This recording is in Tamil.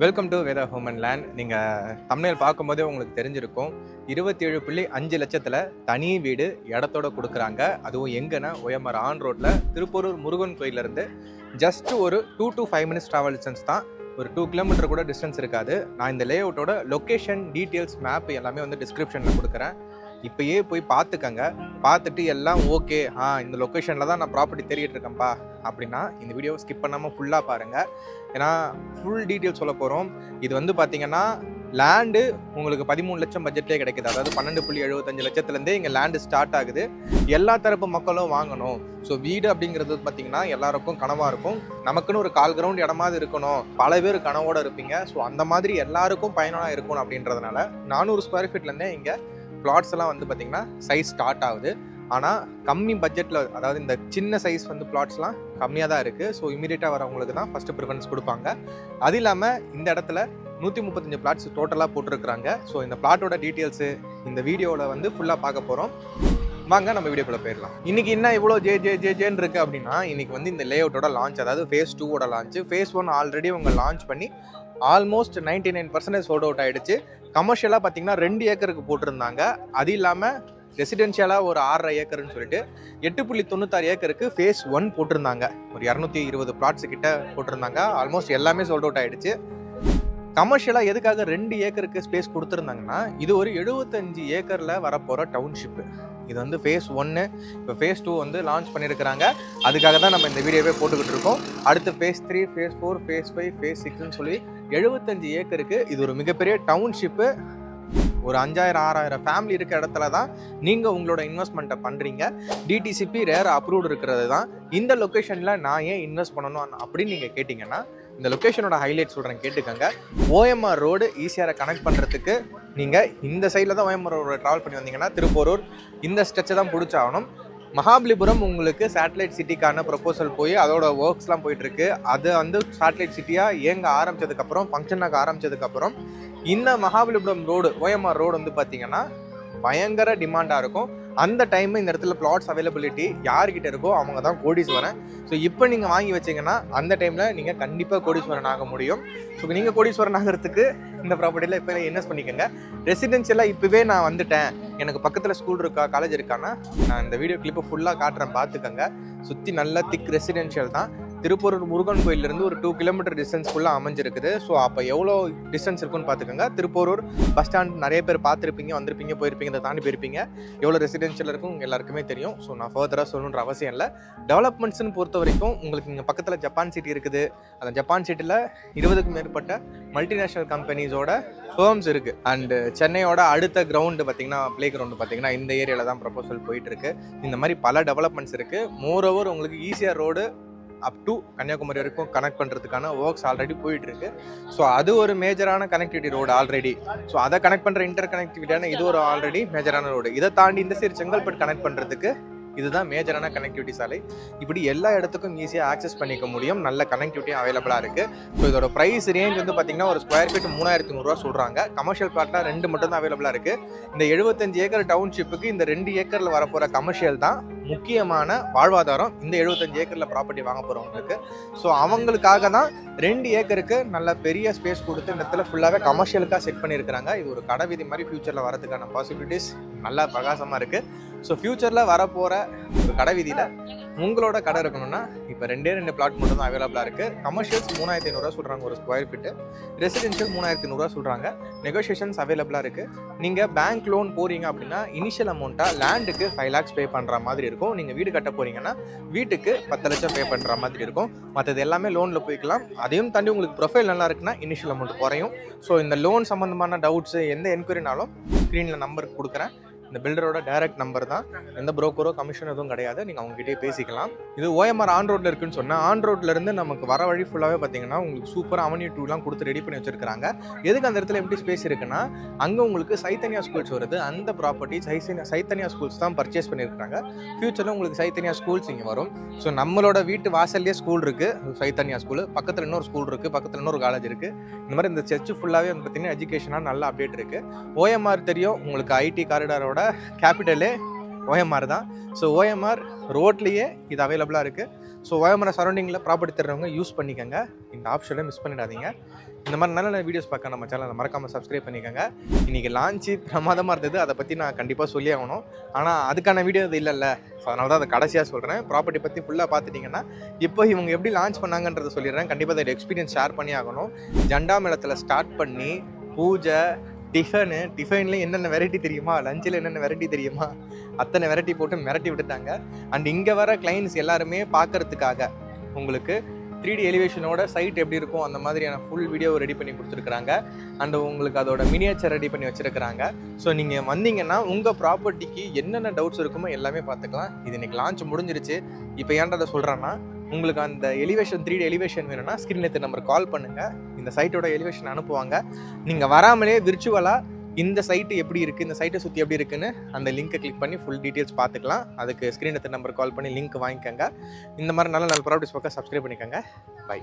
Welcome to Veda home and land. நீங்கள் தமிழில் பார்க்கும்போதே உங்களுக்கு தெரிஞ்சிருக்கும். 27.5 லட்சத்தில் தனி வீடு இடத்தோட கொடுக்குறாங்க. அதுவும் எங்கன்னா OMR ஆன் ரோட்டில் திருப்பூரூர் முருகன் கோயிலேருந்து ஜஸ்ட் ஒரு 2 to 5 minutes ட்ராவல் டிஸ்டன்ஸ் தான். ஒரு 2 கிலோமீட்டர் கூட டிஸ்டன்ஸ் இருக்காது. நான் இந்த லேஅவுட்டோட லொக்கேஷன் டீட்டெயில்ஸ் மேப் எல்லாமே வந்து டிஸ்கிரிப்ஷனில் கொடுக்குறேன். இப்போயே போய் பார்த்துக்கங்க. பார்த்துட்டு எல்லாம் ஓகே, இந்த லொக்கேஷனில் தான் நான் ப்ராப்பர்ட்டி தேடிட்டு இருக்கேன்ப்பா அப்படின்னா இந்த வீடியோவை ஸ்கிப் பண்ணாமல் ஃபுல்லாக பாருங்கள். ஏன்னா ஃபுல் டீட்டெயில் சொல்ல போகிறோம். இது வந்து பார்த்தீங்கன்னா லேண்டு உங்களுக்கு 13 லட்சம் பட்ஜெட்லேயே கிடைக்குது. அதாவது 12.75 லட்சத்துலேருந்தே இங்கே லேண்டு ஸ்டார்ட் ஆகுது. எல்லா தரப்பு மக்களும் வாங்கணும். ஸோ வீடு அப்படிங்கிறது பார்த்தீங்கன்னா எல்லாருக்கும் கனவாக இருக்கும். நமக்குன்னு ஒரு 1/4 கிரவுண்ட் இடமாவது இருக்கணும். பல பேர் கனவோடு இருப்பீங்க. ஸோ அந்த மாதிரி எல்லாருக்கும் பயனுள்ள இருக்கணும் அப்படின்றதுனால 400 ஸ்கொயர் ஃபீட்லேருந்தே இங்கே பிளாட்ஸ் எல்லாம் வந்து பார்த்தீங்கன்னா சைஸ் ஸ்டார்ட் ஆகுது. ஆனால் கம்மி பட்ஜெட்டில், அதாவது இந்த சின்ன சைஸ் வந்து பிளாட்ஸ்லாம் கம்மியாக தான் இருக்குது. ஸோ இமீடியட்டாக வரவங்களுக்கு தான் ஃபஸ்ட்டு ப்ரிஃபரன்ஸ் கொடுப்பாங்க. அது இல்லாமல் இந்த இடத்துல 135 பிளாட்ஸ் டோட்டலாக போட்டிருக்கிறாங்க. ஸோ இந்த பிளாட்டோட டீட்டெயில்ஸு இந்த வீடியோவில் வந்து ஃபுல்லாக பார்க்க போகிறோம். வாங்க நம்ம வீடியோக்குள்ளே போயிடலாம். இன்றைக்கி என்ன இவ்வளோ ஜேன்னு இருக்குது அப்படின்னா, இன்றைக்கி வந்து இந்த லேஅவுட்டோட லான்ச், அதாவது ஃபேஸ் 2 லான்ச்சு. ஃபேஸ் 1 ஆல்ரெடி அவங்க லான்ச் பண்ணி ஆல்மோஸ்ட் 99% சோல்ட் அவுட் ஆகிடுச்சு. கமர்ஷியலாக பார்த்தீங்கன்னா 2 ஏக்கருக்கு போட்டிருந்தாங்க. அது இல்லாமல் ரெசிடென்ஷியலாக ஒரு 6.5 ஏக்கர்னு சொல்லிட்டு 8.96 ஏக்கருக்கு ஃபேஸ் 1 போட்டிருந்தாங்க. ஒரு 220 பிளாட்ஸ் கிட்ட போட்டிருந்தாங்க. ஆல்மோஸ்ட் எல்லாமே சோல்ட் அவுட் ஆகிடுச்சு. கமர்ஷியலாக எதுக்காக 2 ஏக்கருக்கு ஸ்பேஸ் கொடுத்துருந்தாங்கன்னா, இது ஒரு 75 ஏக்கரில் வரப்போகிற டவுன்ஷிப்பு. இது வந்து ஃபேஸ் 1. இப்போ ஃபேஸ் 2 வந்து லான்ச் பண்ணியிருக்கிறாங்க. அதுக்காக தான் நம்ம இந்த வீடியோவே போட்டுக்கிட்டு இருக்கோம். அடுத்து ஃபேஸ் 3, ஃபேஸ் 4, ஃபேஸ் 5, ஃபேஸ் 6ன்னு சொல்லி 75 ஏக்கருக்கு இது ஒரு மிகப்பெரிய டவுன்ஷிப்பு. ஒரு 5000-6000 ஃபேமிலி இருக்க இடத்துல தான் நீங்கள் உங்களோட இன்வெஸ்ட்மெண்ட்டை பண்ணுறீங்க. டிடிசிபி ரேர் அப்ரூவ்டு இருக்கிறது தான். இந்த லொக்கேஷனில் நான் ஏன் இன்வெஸ்ட் பண்ணணும் அப்படின்னு நீங்கள் கேட்டிங்கன்னா, இந்த லொக்கேஷனோட ஹைலைட் சொல்கிறேன், கேட்டுக்கோங்க. OMR ரோடு ஈஸியாக கனெக்ட் பண்ணுறதுக்கு நீங்கள் இந்த சைடில் தான் OMR ரோடு ட்ராவல் பண்ணி வந்தீங்கன்னா திருப்பூரூர் இந்த ஸ்ட்ரெச்சை தான் பிடிச்சாகணும். மகாபலிபுரம் உங்களுக்கு சேட்டலைட் சிட்டிக்கான ப்ரொபோசல் போய் அதோட ஒர்க்ஸ்லாம் போயிட்டுருக்கு. அது வந்து சேட்டலைட் சிட்டியாக இயங்க ஆரம்பித்ததுக்கப்புறம், ஃபங்க்ஷன் ஆக ஆரம்பித்ததுக்கப்புறம் இந்த மகாபலிபுரம் ரோடு OMR ரோடு வந்து பார்த்தீங்கன்னா பயங்கர டிமாண்டாக இருக்கும். அந்த டைம் இந்த இடத்துல பிளாட்ஸ் அவைலபிலிட்டி யார்கிட்ட இருக்கோ அவங்க தான் கோடீஸ்வரன். ஸோ இப்போ நீங்கள் வாங்கி வச்சிங்கன்னா அந்த டைமில் நீங்கள் கண்டிப்பாக கோடீஸ்வரன் ஆக முடியும். ஸோ நீங்கள் கோடீஸ்வரன் ஆகிறதுக்கு இந்த ப்ராப்பர்ட்டியில் இப்போ இன்வெஸ்ட் பண்ணிக்கோங்க. ரெசிடென்ஷியலாக இப்போவே நான் வந்துட்டேன், எனக்கு பக்கத்தில் ஸ்கூல் இருக்கா, காலேஜ் இருக்கான்னா, நான் இந்த வீடியோ கிளிப்பை ஃபுல்லாக காட்டுறேன், பார்த்துக்கோங்க. சுற்றி நல்ல திக் ரெசிடென்ஷியல் தான். திருப்பூரூர் முருகன் கோயிலிருந்து ஒரு 2 கிலோமீட்டர் டிஸ்டன்ஸ்க்குள்ளே அமைஞ்சிருக்குது. ஸோ அப்போ எவ்வளோ டிஸ்டன்ஸ் இருக்குன்னு பார்த்துக்கோங்க. திருப்பூரூர் பஸ் ஸ்டாண்ட் நிறைய பேர் பார்த்துருப்பீங்க, வந்திருப்பீங்க, போயிருப்பீங்க, இதை தாண்டி போயிருப்பீங்க. எவ்வளோ ரெசிடென்ஷியல் இருக்கும் எல்லாருக்குமே தெரியும். ஸோ நான் ஃபர்தராக சொல்லணுன்ற அவசியம் இல்லை. டெவலப்மெண்ட்ஸ்னு பொறுத்த வரைக்கும் உங்களுக்கு இங்கே பக்கத்தில் ஜப்பான் சிட்டி இருக்குது. அந்த ஜப்பான் சிட்டியில் 20க்கும் மேற்பட்ட மல்டிநேஷ்னல் கம்பெனிஸோட ஃபேர்ம்ஸ் இருக்குது. அண்டு சென்னையோட அடுத்த கிரவுண்டு பார்த்திங்கன்னா, ப்ளே கிரவுண்டு பார்த்திங்கன்னா இந்த ஏரியாவில் தான் ப்ரொபோசல் போயிட்டுருக்கு. இந்த மாதிரி பல டெவலப்மெண்ட்ஸ் இருக்குது. மோரோவர் உங்களுக்கு ஈஸியாக ரோடு அப் டு கன்னியாகுமரி வரைக்கும் கனெக்ட் பண்ணுறதுக்கான ஒர்க்ஸ் ஆல்ரெடி போயிட்டுருக்கு. ஸோ அது ஒரு மேஜரான கனெக்டிவிட்டி ரோடு ஆல்ரெடி. ஸோ அதை கனெக்ட் பண்ணுற இன்டர் கனெக்டிவிட்டியான இது ஒரு ஆல்ரெடி மேஜரான ரோடு. இதை தாண்டி இந்த சைடு செங்கல்பட்டு கனெக்ட் பண்ணுறதுக்கு இதுதான் மேஜரான கனெக்டிவிட்டி சாலை. இப்படி எல்லா இடத்துக்கும் ஈஸியாக ஆக்சஸ் பண்ணிக்க முடியும். நல்ல கனெக்டிவிட்டியும் அவைலபிளாக இருக்குது. ஸோ இதோட ப்ரைஸ் ரேஞ்ச் வந்து பார்த்திங்கன்னா ஒரு ஸ்கொயர் ஃபீட் 3500 சொல்கிறாங்க. கமர்ஷியல் பிளாட்டில் 2 மட்டும் தான் அவைலபிளாக இருக்குது. இந்த 75 ஏக்கர் டவுன்ஷிப்புக்கு இந்த 2 ஏக்கரில் வரப்போகிற கமர்ஷியல் தான் முக்கியமான வாழ்வாதாரம் இந்த 75 ஏக்கரில் ப்ராப்பர்ட்டி வாங்க போகிறவங்களுக்கு. ஸோ அவங்களுக்காக தான் 2 ஏக்கருக்கு நல்ல பெரிய ஸ்பேஸ் கொடுத்து இந்த இடத்துல ஃபுல்லாகவே கமர்ஷியலுக்காக செட் பண்ணியிருக்கிறாங்க. இது ஒரு கடை வீதி மாதிரி ஃப்யூச்சரில் வரதுக்கான பாசிபிலிட்டிஸ் நல்லா பிரகாசமாக இருக்குது. ஸோ ஃப்யூச்சரில் வரப்போகிற ஒரு கடை வீதியில் உங்களோட கடை இருக்கணும்னா இப்போ 2 பிளாட் மட்டும் தான் அவைலபிளாக இருக்குது. கமர்ஷியல்ஸ் 3500 சொல்கிறாங்க ஒரு ஸ்கொயர் ஃபீட்டு. ரெசிடென்ஷியல் 3500 சொல்கிறாங்க. நெகோஷியேஷன்ஸ் அவைலபிளாக இருக்குது. நீங்கள் பேங்க் லோன் போகிறீங்க அப்படின்னா இனிஷியல் அமௌண்ட்டாக லேண்டுக்கு 5 lakhs பே பண்ணுற மாதிரி இருக்கும். நீங்கள் வீடு கட்ட போகிறீங்கன்னா வீட்டுக்கு 10 லட்சம் பே பண்ணுற மாதிரி இருக்கும். மற்றது எல்லாமே லோனில் போய்க்கலாம். அதையும் தாண்டி உங்களுக்கு ப்ரொஃபைல் நல்லா இருக்குன்னா இனிஷியல் அமௌண்ட் குறையும். ஸோ இந்த லோன் சம்மந்தமான டவுட்ஸு எந்த என்கொயரினாலும் ஸ்க்ரீனில் நம்பர் கொடுக்குறேன். இந்த பில்டரோட டைரக்ட் நம்பர் தான். எந்த புரோக்கரோ கமிஷன் எதுவும் கிடையாது. நீங்கள் அவங்ககிட்டே பேசிக்கலாம். இது OMR ஆன் ரோட்டில் இருக்குன்னு சொன்னால், ஆன் ரோட்லேருந்து நமக்கு வர வழி ஃபுல்லாகவே பார்த்தீங்கன்னா உங்களுக்கு சூப்பராக அவென்யூ 2லாம் கொடுத்து ரெடி பண்ணி வச்சிருக்காங்க. எதுக்கு அந்த இடத்துல எப்படி ஸ்பேஸ் இருக்குன்னா, அங்கே உங்களுக்கு சைத்தன்யா ஸ்கூல்ஸ் வருது. அந்த ப்ராப்பர்ட்டி சைத்தன்யா ஸ்கூல்ஸ் தான் பர்ச்சேஸ் பண்ணியிருக்காங்க. ஃபியூச்சரில் உங்களுக்கு சைத்தன்யா ஸ்கூல்ஸ் இங்கே வரும். ஸோ நம்மளோட வீட்டு வாசல்லே ஸ்கூல் இருக்குது, சைத்தன்யா ஸ்கூலு. பக்கத்தில் இன்னொரு ஸ்கூல் இருக்குது, பக்கத்தில் இன்னொரு காலேஜ் இருக்குது. இந்த மாதிரி இந்த சர்ச்சு ஃபுல்லாகவே வந்து பார்த்தீங்கன்னா எஜுகேஷனாக நல்ல அப்டேட் இருக்குது. OMR தெரியும் உங்களுக்கு, ஐடி காரிடாரோட கேபிட்டலே ஓஎம்ஆர் தான். ஸோ ஓஎம்ஆர் ரோட்லேயே இது அவைலபிளாக இருக்குது. ஸோ ஓஎம்ஆர் சரௌண்டிங்கில் ப்ராப்பர்ட்டி தர்றவங்க யூஸ் பண்ணிக்கோங்க. இந்த ஆப்ஷனை மிஸ் பண்ணிடாதீங்க. இந்த மாதிரி நல்ல நல்ல வீடியோஸ் பார்க்க நம்ம சேனலை மறக்காமல் சப்ஸ்கிரைப் பண்ணிக்கோங்க. இன்றைக்கி லான்ச்சு பிரமாதமாக இருந்தது, அதை பற்றி நான் கண்டிப்பாக சொல்லி ஆகணும். ஆனால் அதுக்கான வீடியோ இது இல்லைல்ல, ஸோ அதனால தான் அதை கடைசியாக சொல்கிறேன். ப்ராப்பர்ட்டி பற்றி ஃபுல்லாக பார்த்துட்டிங்கன்னா இப்போ இவங்க எப்படி லான்ச் பண்ணாங்கன்றதை சொல்லிடுறேன். கண்டிப்பாக அதை எக்ஸ்பீரியன்ஸ் ஷேர் பண்ணி ஆகணும். ஜெண்டா மேளத்தில் ஸ்டார்ட் பண்ணி பூஜை, டிஃபன்லேயும் என்னென்ன வெரைட்டி தெரியுமா, லஞ்சில் என்னென்ன வெரைட்டி தெரியுமா, அத்தனை வெரைட்டி போட்டு மிரட்டி விட்டுட்டாங்க. அண்ட் இங்கே வர கிளைண்ட்ஸ் எல்லாருமே பார்க்கறதுக்காக உங்களுக்கு 3D எலிவேஷனோட சைட் எப்படி இருக்கும் அந்த மாதிரியான ஃபுல் வீடியோ ரெடி பண்ணி கொடுத்துருக்குறாங்க. அண்ட் உங்களுக்கு அதோட மினியேச்சர் ரெடி பண்ணி வச்சுருக்கிறாங்க. ஸோ நீங்கள் வந்தீங்கன்னா உங்கள் ப்ராப்பர்ட்டிக்கு என்னென்ன டவுட்ஸ் இருக்குமோ எல்லாமே பார்த்துக்கலாம். இது இன்றைக்கி லான்ச் முடிஞ்சிருச்சு. இப்போ ஏன்றதை சொல்கிறேன்னா, உங்களுக்கு அந்த எலிவேஷன் 3D எலிவேஷன் வேணும்னா ஸ்க்ரீனில் நம்பர் கால் பண்ணுங்கள். இந்த சைட்டோட எலிவேஷன் அனுப்புவாங்க. நீங்கள் வராமலே விர்ச்சுவலாக இந்த சைட்டு எப்படி இருக்குது, இந்த சைட்டை சுற்றி எப்படி இருக்குன்னு அந்த லிங்க்கை கிளிக் பண்ணி ஃபுல் டீட்டெயில்ஸ் பார்த்துக்கலாம். அதுக்கு ஸ்க்ரீன் நம்பர் கால் பண்ணி லிங்க் வாங்கிக்கோங்க. இந்த மாதிரி நல்ல நல்ல ப்ராப்பர்ட்டிஸ் பக்கம் சப்ஸ்கிரைப் பண்ணிக்கோங்க. பை.